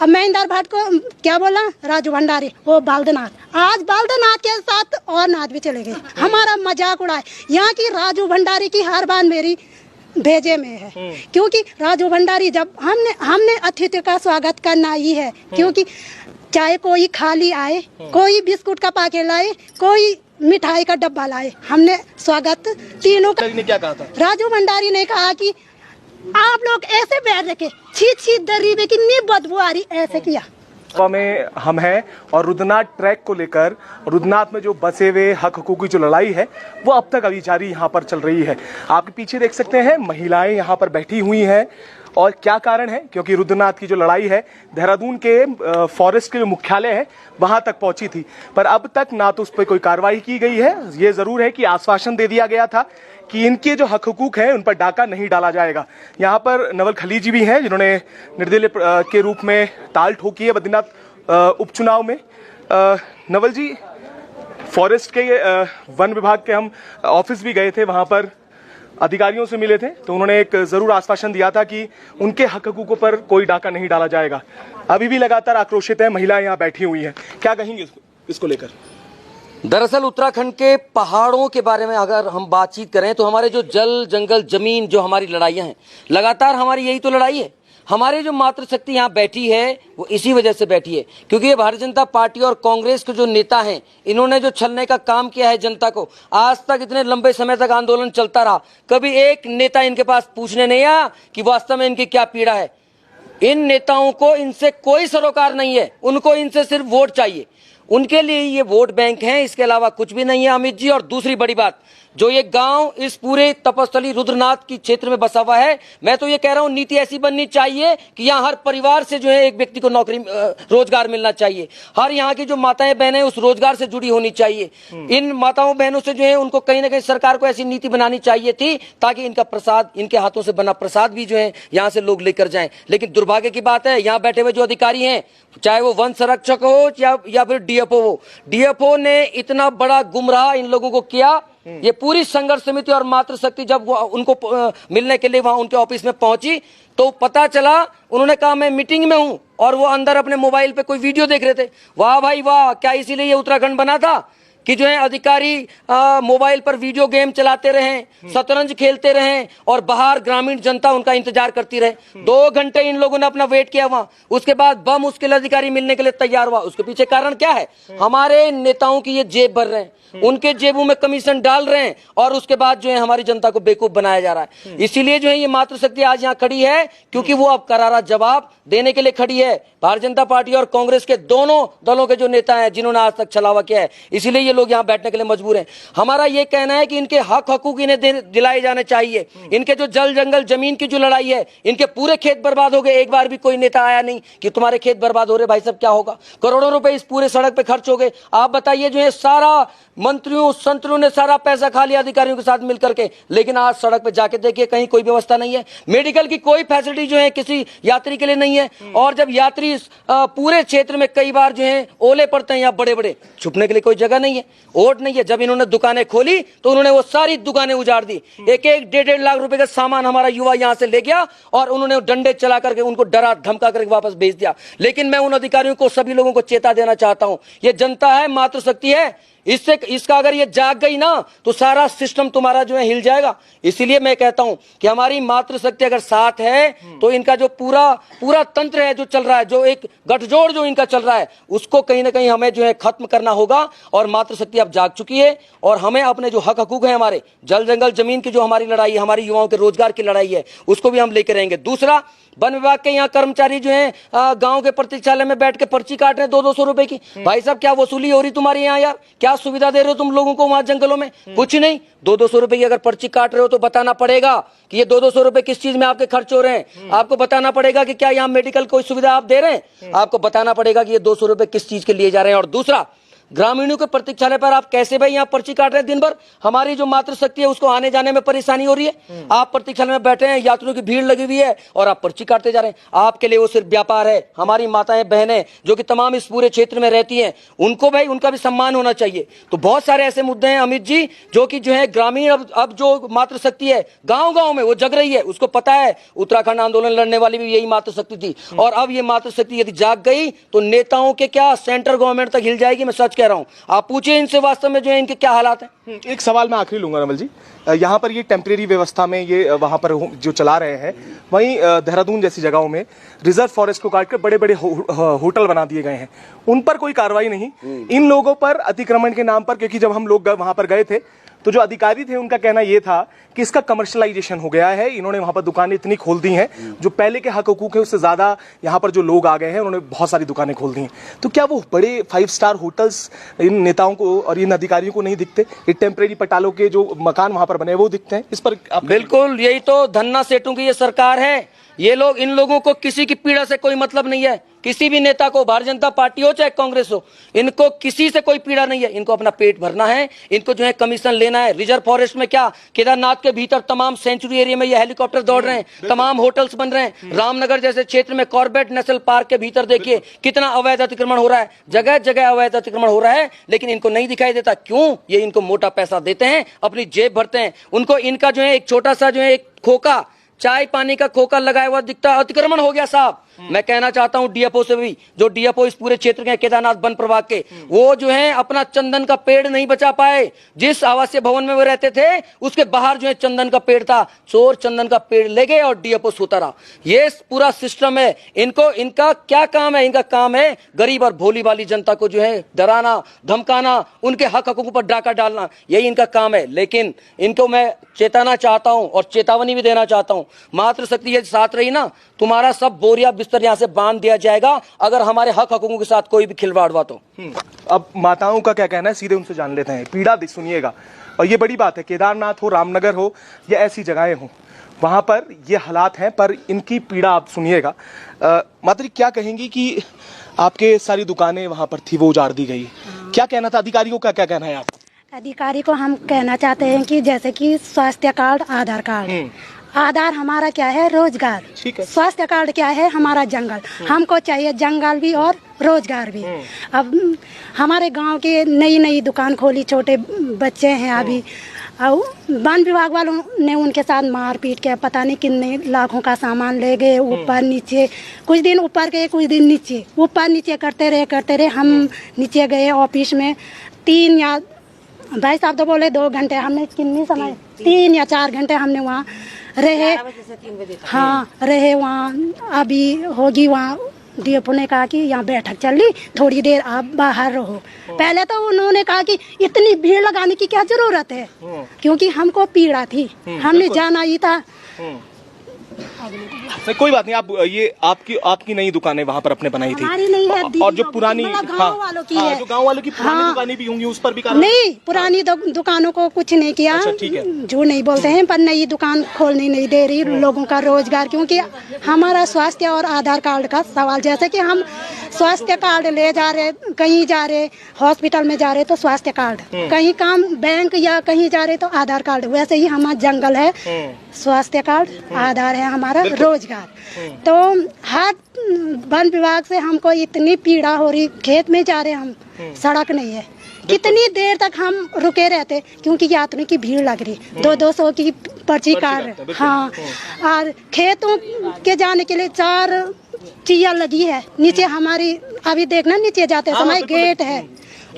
अब महेंद्र भट्ट को क्या बोला, राजू भंडारी, वो बालदनाथ, आज बालदनाथ के साथ और नाथ भी चले गए, हमारा मजाक उड़ाए। यहाँ की राजू भंडारी की हर बार मेरी भेजे में है, क्योंकि राजू भंडारी जब हमने अतिथि का स्वागत करना ही है, क्योंकि चाहे कोई खाली आए, कोई बिस्कुट का पैकेट लाए, कोई मिठाई का डब्बा लाए, हमने स्वागत तीनों का। क्या कहा था? राजू भंडारी ने कहा कि आप लोग ऐसे बैठ रखे, छीत छीत दर्री में कितनी बदबू आ रही, ऐसे किया। में हम हैं और रुद्रनाथ ट्रैक को लेकर रुद्रनाथ में जो बसे हुए हक हकूक की जो लड़ाई है वो अब तक अभी जारी यहाँ पर चल रही है। आपके पीछे देख सकते हैं महिलाएं यहाँ पर बैठी हुई हैं और क्या कारण है, क्योंकि रुद्रनाथ की जो लड़ाई है देहरादून के फॉरेस्ट के जो मुख्यालय है वहां तक पहुंची थी, पर अब तक ना तो उस पर कोई कार्रवाई की गई है। ये जरूर है कि आश्वासन दे दिया गया था कि इनके जो हक हकूक हैं उन पर डाका नहीं डाला जाएगा। यहाँ पर नवल खली जी भी हैं जिन्होंने निर्दलीय के रूप में ताल ठोकी है बद्रीनाथ उपचुनाव में। नवल जी, फॉरेस्ट के वन विभाग के हम ऑफिस भी गए थे, वहां पर अधिकारियों से मिले थे, तो उन्होंने एक जरूर आश्वासन दिया था कि उनके हक हकूकों पर कोई डाका नहीं डाला जाएगा। अभी भी लगातार आक्रोशित है, महिलाएं यहाँ बैठी हुई हैं, क्या कहेंगे इसको लेकर? दरअसल उत्तराखंड के पहाड़ों के बारे में अगर हम बातचीत करें तो हमारे जो जल जंगल जमीन जो हमारी लड़ाइयां हैं, लगातार हमारी यही तो लड़ाई है। हमारे जो मातृशक्ति यहाँ बैठी है वो इसी वजह से बैठी है क्योंकि ये भारतीय जनता पार्टी और कांग्रेस के जो नेता हैं, इन्होंने जो छलने का काम किया है जनता को, आज तक इतने लंबे समय तक आंदोलन चलता रहा, कभी एक नेता इनके पास पूछने नहीं आया कि वास्तव में इनकी क्या पीड़ा है। इन नेताओं को इनसे कोई सरोकार नहीं है, उनको इनसे सिर्फ वोट चाहिए, उनके लिए ये वोट बैंक हैं, इसके अलावा कुछ भी नहीं है अमित जी। और दूसरी बड़ी बात, जो ये गांव इस पूरे तपस्थली रुद्रनाथ की क्षेत्र में बसा हुआ है, मैं तो ये कह रहा हूं नीति ऐसी बननी चाहिए कि यहाँ हर परिवार से जो है एक व्यक्ति को नौकरी रोजगार मिलना चाहिए। हर यहाँ की जो माताएं बहनें उस रोजगार से जुड़ी होनी चाहिए। इन माताओं बहनों से जो है उनको कहीं ना कहीं सरकार को ऐसी नीति बनानी चाहिए थी ताकि इनका प्रसाद, इनके हाथों से बना प्रसाद भी जो है यहाँ से लोग लेकर जाएं। लेकिन दुर्भाग्य की बात है, यहाँ बैठे हुए जो अधिकारी हैं, चाहे वो वन संरक्षक हो या फिर डीएफओ हो, डीएफओ ने इतना बड़ा गुमराह इन लोगों को किया। ये पूरी संघर्ष समिति और मातृशक्ति जब वो उनको मिलने के लिए वहां उनके ऑफिस में पहुंची तो पता चला, उन्होंने कहा मैं मीटिंग में हूं, और वो अंदर अपने मोबाइल पे कोई वीडियो देख रहे थे। वाह भाई वाह, क्या इसीलिए ये उत्तराखंड बना था कि जो है अधिकारी मोबाइल पर वीडियो गेम चलाते रहें, शतरंज खेलते रहें और बाहर ग्रामीण जनता उनका इंतजार करती रहे। 2 घंटे इन लोगों ने अपना वेट किया वहां, उसके बाद बम मुश्किल अधिकारी मिलने के लिए तैयार हुआ। उसके पीछे कारण क्या है? हमारे नेताओं की ये जेब भर रहे हैं, उनके जेबों में कमीशन डाल रहे हैं और उसके बाद जो है हमारी जनता को बेवकूफ बनाया जा रहा है। इसीलिए जो है ये मातृशक्ति आज यहाँ खड़ी है क्योंकि वो अब करारा जवाब देने के लिए खड़ी है। भारतीय जनता पार्टी और कांग्रेस के दोनों दलों के जो नेता हैं जिन्होंने आज तक छलावा किया है, इसीलिए ये लोग यहाँ बैठने के लिए मजबूर हैं। हमारा ये कहना है कि इनके हक हकूक इन्हें दिलाए जाने चाहिए। इनके जो जल जंगल जमीन की जो लड़ाई है, इनके पूरे खेत बर्बाद हो गए, एक बार भी कोई नेता आया नहीं कि तुम्हारे खेत बर्बाद हो रहे भाई साहब क्या होगा। करोड़ों रुपए इस पूरे सड़क पे खर्च हो गए। आप बताइए, जो है सारा मंत्रियों संतरियों ने सारा पैसा खा लिया अधिकारियों के साथ मिलकर के, लेकिन आज सड़क पे जाके देखिए कहीं कोई व्यवस्था नहीं है। मेडिकल की कोई फैसिलिटी जो है किसी यात्री के लिए नहीं है। और जब यात्री पूरे क्षेत्र में कई बार जो है ओले पड़ते हैं, यहाँ बड़े बड़े छुपने के लिए कोई जगह नहीं है, ओट नहीं है। जब इन्होंने दुकानें खोली तो उन्होंने वो सारी दुकानें उजाड़ दी। एक 1.5 लाख रुपए का सामान हमारा युवा यहाँ से ले गया और उन्होंने डंडे चला करके उनको डरा धमका करके वापस भेज दिया। लेकिन मैं उन अधिकारियों को, सभी लोगों को चेता देना चाहता हूं, ये जनता है, मातृशक्ति है, इसका अगर ये जाग गई ना तो सारा सिस्टम तुम्हारा जो है हिल जाएगा। इसीलिए मैं कहता हूं कि हमारी मातृशक्ति अगर साथ है तो इनका जो पूरा तंत्र है जो चल रहा है, जो एक गठजोड़ जो इनका चल रहा है, उसको कहीं ना कहीं हमें जो है खत्म करना होगा। और मातृशक्ति अब जाग चुकी है और हमें अपने जो हक हकूक है, हमारे जल जंगल जमीन की जो हमारी लड़ाई है, हमारी युवाओं के रोजगार की लड़ाई है, उसको भी हम लेकर रहेंगे। दूसरा, वन विभाग के यहाँ कर्मचारी जो हैं गांव के प्रतीक्षालय में बैठ के पर्ची काट रहे हैं 200-200 रुपए की। भाई साहब क्या वसूली हो रही तुम्हारे यहाँ यार? क्या सुविधा दे रहे हो तुम लोगों को वहां जंगलों में? कुछ नहीं। 200-200 रुपए की अगर पर्ची काट रहे हो तो बताना पड़ेगा कि ये 200-200 रुपए किस चीज में आपके खर्च हो रहे हैं। आपको बताना पड़ेगा कि क्या यहाँ मेडिकल कोई सुविधा आप दे रहे हैं। आपको बताना पड़ेगा कि ये 200 रुपए किस चीज के लिए जा रहे हैं। और दूसरा, ग्रामीणों के प्रतीक्षालय पर आप कैसे भाई यहाँ पर्ची काट रहे हैं दिन भर? हमारी जो मातृशक्ति है उसको आने जाने में परेशानी हो रही है। आप प्रतीक्षालय में बैठे हैं, यात्रियों की भीड़ लगी हुई है और आप पर्ची काटते जा रहे हैं। आपके लिए वो सिर्फ व्यापार है। हमारी माताएं बहनें जो कि तमाम इस पूरे क्षेत्र में रहती हैं, उनको भाई उनका भी सम्मान होना चाहिए। तो बहुत सारे ऐसे मुद्दे हैं अमित जी, जो कि जो है ग्रामीण अब जो मातृशक्ति है गांव गांव में वो जग रही है। उसको पता है उत्तराखंड आंदोलन लड़ने वाली भी यही मातृशक्ति थी, और अब ये मातृशक्ति यदि जाग गई तो नेताओं के क्या, सेंट्रल गवर्नमेंट तक हिल जाएगी। मैं सच कह रहा हूं। आप पूछिए इनसे वास्तव में जो है इनके क्या हालात हैं। एक सवाल मैं आखिरी लूंगा नवल जी, यहाँ पर ये टेम्परेरी व्यवस्था में ये वहाँ पर जो चला रहे हैं, वहीं देहरादून जैसी जगहों में रिजर्व फॉरेस्ट को काट कर बड़े बड़े होटल बना दिए गए हैं, उन पर कोई कार्रवाई नहीं। इन लोगों पर अतिक्रमण के नाम पर, क्योंकि जब हम लोग वहाँ पर गए थे तो जो अधिकारी थे उनका कहना यह था कि इसका कमर्शलाइजेशन हो गया है। इन्होंने वहां पर दुकानें इतनी खोल दी हैं, जो पहले के हक हकूक है उससे ज्यादा यहाँ पर जो लोग आ गए हैं उन्होंने बहुत सारी दुकानें खोल दी हैं। तो क्या वो बड़े 5 स्टार होटल्स इन नेताओं को और इन अधिकारियों को नहीं दिखते? ये टेम्परेरी पटालों के जो मकान वहां पर बने वो दिखते हैं? इस पर बिल्कुल, यही तो धन्ना सेठों की ये सरकार है। ये लोग, इन लोगों को किसी की पीड़ा से कोई मतलब नहीं है। किसी भी नेता को, भारतीय जनता पार्टी हो चाहे कांग्रेस हो, इनको किसी से कोई पीड़ा नहीं है। इनको अपना पेट भरना है, इनको जो है कमीशन लेना है। रिजर्व फॉरेस्ट में क्या, केदारनाथ के भीतर तमाम सेंचुरी एरिया में ये हेलीकॉप्टर दौड़ रहे हैं, तमाम होटल्स बन रहे हैं। रामनगर जैसे क्षेत्र में कॉर्बेट नेशनल पार्क के भीतर देखिए कितना अवैध अतिक्रमण हो रहा है। जगह जगह अवैध अतिक्रमण हो रहा है, लेकिन इनको नहीं दिखाई देता। क्यों? ये इनको मोटा पैसा देते हैं, अपनी जेब भरते हैं। उनको इनका जो है एक छोटा सा जो है एक खोखा, चाय पानी का खोखा लगाया हुआ दिखता है, अतिक्रमण हो गया साहब। मैं कहना चाहता हूं डीएफओ से भी, जो डीएफओ इस पूरे क्षेत्र के केदारनाथ वन प्रभाग के, वो जो है अपना चंदन का पेड़ नहीं बचा पाए। जिस आवासीय भवन में वो रहते थे उसके बाहर जो है चंदन का पेड़ था, चोर चंदन का पेड़ ले गए और डीएफओ सोता रहा। ये पूरा सिस्टम है। इनको, इनका क्या काम है? इनका काम है गरीब और भोली वाली जनता को जो है डराना, धमकाना, उनके हक हकूक पर डाका डालना, यही इनका काम है। लेकिन इनको मैं चेताना चाहता हूं और चेतावनी भी देना चाहता हूं, मातृशक्ति यदि साथ रही ना, तुम्हारा सब बोरिया बिस्तर यहां से बांध दिया जाएगा अगर हमारे हक हकूकों के साथ कोई भी खिलवाड़ हुआ तो। अब माताओं का क्या कहना है, सीधे उनसे जान लेते हैं। पीड़ा सुनिएगा, और ये बड़ी बात है, केदारनाथ हो, रामनगर हो या ऐसी जगहें हो, वहां पर ये हालात हैं, पर इनकी पीड़ा आप सुनिएगा। माता जी क्या कहेंगी कि आपके सारी दुकानें वहां पर थी वो उजाड़ दी गई, क्या कहना था अधिकारियों का? क्या कहना है आप? अधिकारी को हम कहना चाहते हैं कि जैसे कि स्वास्थ्य कार्ड, आधार कार्ड, आधार हमारा क्या है, रोजगार। ठीक है। स्वास्थ्य कार्ड क्या है, हमारा जंगल। हमको चाहिए जंगल भी और रोजगार भी। अब हमारे गांव के नई नई दुकान खोली, छोटे बच्चे हैं अभी, और वन विभाग वालों ने उनके साथ मारपीट किया, पता नहीं कितने लाखों का सामान ले गए, ऊपर नीचे, कुछ दिन ऊपर गए, कुछ दिन नीचे, ऊपर नीचे करते रहे। हम नीचे गए ऑफिस में, 3 या भाई साहब तो बोले 2 घंटे, हमने कितनी समय 3 या 4 घंटे हमने वहाँ रहे। हाँ रहे वहाँ। अभी होगी वहाँ, डीएफओ ने कहा कि यहाँ बैठक चल रही, थोड़ी देर आप बाहर रहो। पहले तो उन्होंने कहा कि इतनी भीड़ लगाने की क्या जरूरत है, क्योंकि हमको पीड़ा थी, हमने जाना ही था। कोई बात नहीं, आप ये आपकी नई दुकानें वहाँ पर अपने बनाई थी? हमारी नहीं है, और जो पुरानी गाँव वालों की है, जो गाँव वालों की पुरानी दुकानें भी होंगी, उस पर भी नहीं, पुरानी दुकानों को कुछ नहीं किया। जो नहीं बोलते हैं, पर नई दुकान खोलने नहीं दे रही लोगों का रोजगार, क्योंकि हमारा स्वास्थ्य और आधार कार्ड का सवाल, जैसे कि हम स्वास्थ्य कार्ड ले जा रहे, कहीं जा रहे, हॉस्पिटल में जा रहे तो स्वास्थ्य कार्ड, कहीं काम बैंक या कहीं जा रहे तो आधार कार्ड, वैसे ही हमारा जंगल है, स्वास्थ्य कार्ड, आधार है हमारा रोजगार। तो हर वन विभाग से हमको इतनी पीड़ा हो रही, खेत में जा रहे हम, सड़क नहीं है, कितनी देर तक हम रुके रहते, क्योंकि यात्रियों की भीड़ लग रही, 200 की पर्ची काट रहे। हाँ, और खेतों के जाने के लिए 4 चीया लगी है नीचे हमारी, अभी देखना नीचे जाते समय गेट है,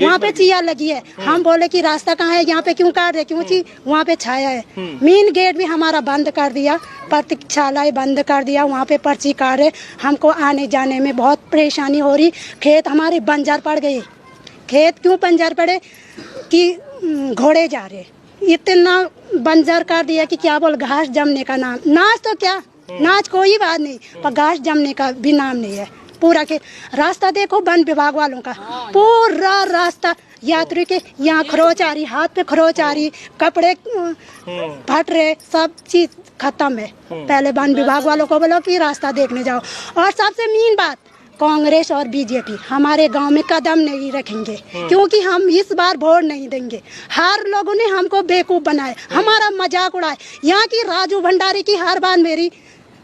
वहाँ पे चिया लगी है। हम बोले कि रास्ता कहाँ है, यहाँ पे क्यों काट रहे, क्योंकि वहाँ पे छाया है। मेन गेट भी हमारा बंद कर दिया, प्रतीक्षालय बंद कर दिया, वहाँ पे पर्ची काट रहे। हमको आने जाने में बहुत परेशानी हो रही। खेत हमारे बंजर पड़ गए। खेत क्यों बंजर पड़े कि घोड़े जा रहे, इतना बंजर कर दिया कि क्या बोल, घास जमने का नाम, नाच तो क्या, नाच कोई बात नहीं, पर घास जमने का भी नाम नहीं है। पूरा के रास्ता देखो वन विभाग वालों का, पूरा रास्ता यात्री के यहाँ खरोच आ रही, हाथ पे खरोच आ रही, कपड़े फट रहे, सब चीज खत्म है। पहले वन विभाग वालों को बोलो कि रास्ता देखने जाओ। और सबसे मेन बात, कांग्रेस और बीजेपी हमारे गांव में कदम नहीं रखेंगे, क्योंकि हम इस बार वोट नहीं देंगे। हर लोगों ने हमको बेवकूफ बनाया, हमारा मजाक उड़ाए। यहाँ की राजू भंडारी की हर बार मेरी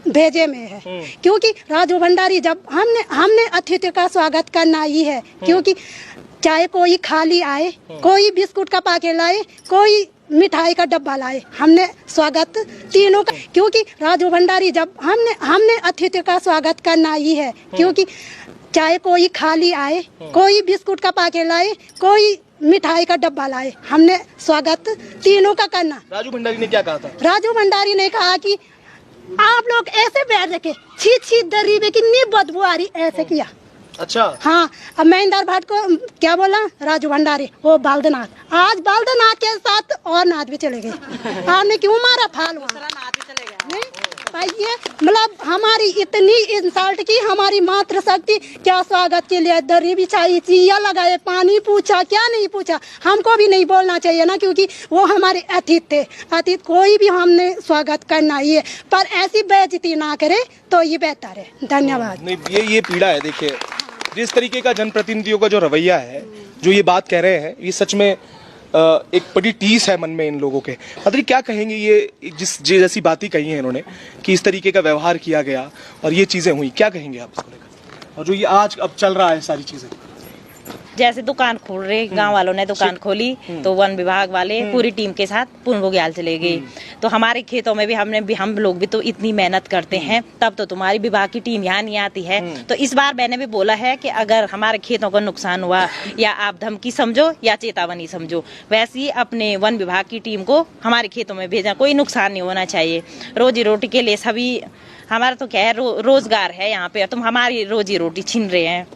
भेजे में है, क्योंकि राजू भंडारी जब हमने अतिथि का स्वागत करना ही है, क्योंकि चाहे कोई खाली आए, कोई बिस्कुट का पैकेट लाए, कोई मिठाई का डब्बा लाए, हमने स्वागत तीनों का, क्योंकि राजू भंडारी जब हमने अतिथि का स्वागत करना ही है, क्योंकि चाहे कोई खाली आए, कोई बिस्कुट का पैकेट लाए, कोई मिठाई का डब्बा लाए, हमने स्वागत तीनों का करना। राजू भंडारी ने क्या कहा था? राजू भंडारी ने कहा कि आप लोग ऐसे बैठ रखे, छीत छीत दर्री में कितनी बदबू आ रही, ऐसे किया। अच्छा, हाँ, अब महेंद्र भट्ट को क्या बोला राजू भंडारी, वो बालदनाथ, आज बालदनाथ के साथ और नाथ भी चले गए। आपने क्यों मारा फाल वहाँ? नहीं ये मतलब हमारी इतनी इंसल्ट की, हमारी मातृशक्ति क्या स्वागत के लिए दरी बिछाई, चिया लगाए, पानी पूछा, क्या नहीं पूछा। हमको भी नहीं बोलना चाहिए ना, क्योंकि वो हमारे अतिथि थे। अतिथि कोई भी हमने स्वागत करना ही है, पर ऐसी बेइज्जती ना करे तो ये बेहतर है। धन्यवाद। नहीं ये पीड़ा है। देखिए जिस तरीके का जनप्रतिनिधियों का जो रवैया है, जो ये बात कह रहे हैं, ये सच में एक बड़ी टीस है मन में इन लोगों के। मतलब क्या कहेंगे ये जैसी बातें कही हैं इन्होंने कि इस तरीके का व्यवहार किया गया और ये चीजें हुई, क्या कहेंगे आप इसको लेकर? और जो ये आज अब चल रहा है सारी चीजें, जैसे दुकान खोल रहे, गांव वालों ने दुकान खोली तो वन विभाग वाले पूरी टीम के साथ पूर्ण बुग्याल चले गए। तो हमारे खेतों में भी हम लोग भी तो इतनी मेहनत करते हैं, तब तो तुम्हारी विभाग की टीम यहाँ नहीं आती है। तो इस बार मैंने भी बोला है कि अगर हमारे खेतों का नुकसान हुआ, या आप धमकी समझो या चेतावनी समझो, वैसे ही अपने वन विभाग की टीम को हमारे खेतों में भेजा। कोई नुकसान नहीं होना चाहिए। रोजी रोटी के लिए सभी, हमारा तो क्या है, रोजगार है यहाँ पे, तुम हमारी रोजी रोटी छीन रहे हैं।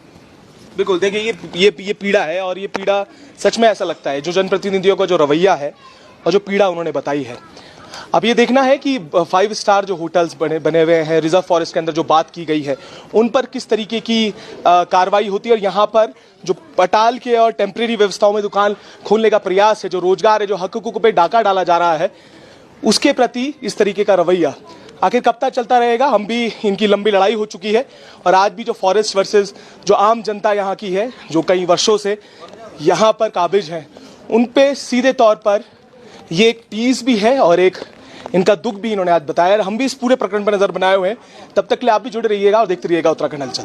बिल्कुल। देखिए ये पीड़ा है, और ये पीड़ा सच में ऐसा लगता है जो जनप्रतिनिधियों का जो रवैया है और जो पीड़ा उन्होंने बताई है। अब ये देखना है कि 5 स्टार जो होटल्स बने हुए हैं रिजर्व फॉरेस्ट के अंदर, जो बात की गई है, उन पर किस तरीके की कार्रवाई होती है, और यहाँ पर जो पटाल के और टेम्परेरी व्यवस्थाओं में दुकान खोलने का प्रयास है, जो रोजगार है, जो हक हुकूक पे डाका डाला जा रहा है, उसके प्रति इस तरीके का रवैया आखिर कब तक चलता रहेगा? हम भी, इनकी लंबी लड़ाई हो चुकी है, और आज भी जो फॉरेस्ट वर्सेस जो आम जनता यहाँ की है, जो कई वर्षों से यहाँ पर काबिज हैं, उन पे सीधे तौर पर ये एक टीस भी है और एक इनका दुख भी इन्होंने आज बताया। हम भी इस पूरे प्रकरण पर नजर बनाए हुए हैं। तब तक के लिए आप भी जुड़े रहिएगा और देखते रहिएगा उत्तराखंड हलचल।